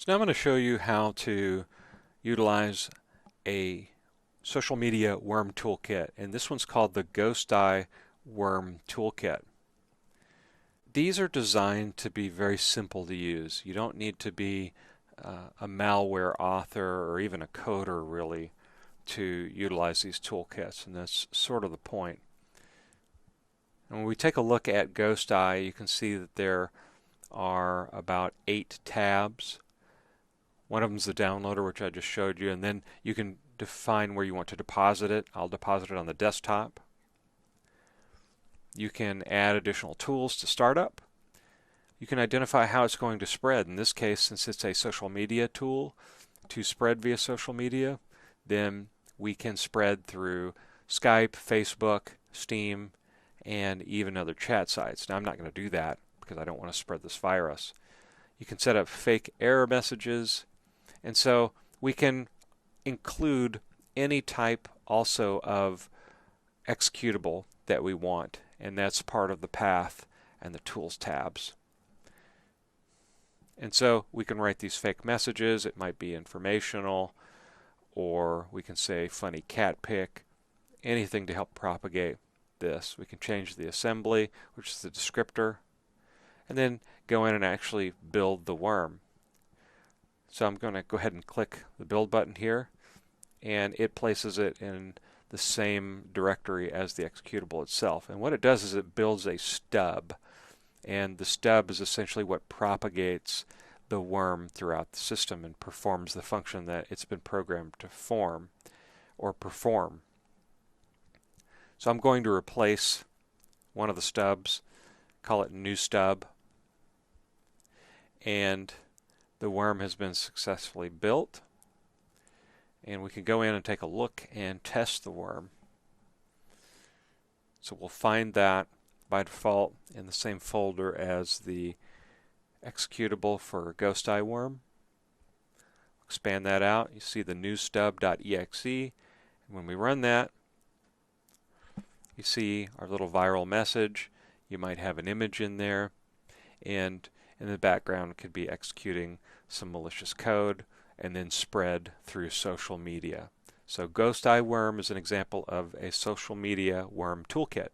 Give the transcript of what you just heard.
So now I'm going to show you how to utilize a social media worm toolkit, and this one's called the Ghost Eye Worm Toolkit. These are designed to be very simple to use. You don't need to be a malware author or even a coder really to utilize these toolkits, and that's sort of the point. And when we take a look at Ghost Eye, you can see that there are about 8 tabs. One of them is the downloader, which I just showed you, and then you can define where you want to deposit it. I'll deposit it on the desktop. You can add additional tools to startup. You can identify how it's going to spread. In this case, since it's a social media tool to spread via social media, then we can spread through Skype, Facebook, Steam, and even other chat sites. Now, I'm not going to do that because I don't want to spread this virus. You can set up fake error messages. And so we can include any type also of executable that we want, and that's part of the path and the tools tabs. And so we can write these fake messages. It might be informational, or we can say funny cat pic, anything to help propagate this. We can change the assembly, which is the descriptor, and then go in and actually build the worm. So I'm going to go ahead and click the build button here, and it places it in the same directory as the executable itself. And what it does is it builds a stub, and the stub is essentially what propagates the worm throughout the system and performs the function that it's been programmed to form or perform. So I'm going to replace one of the stubs, call it new stub, and the worm has been successfully built, and we can go in and take a look and test the worm. So we'll find that by default in the same folder as the executable for Ghost Eye Worm. Expand that out. You see the new stub.exe, and when we run that, you see our little viral message. You might have an image in there, and in the background could be executing some malicious code and then spread through social media. So Ghost Eye Worm is an example of a social media worm toolkit.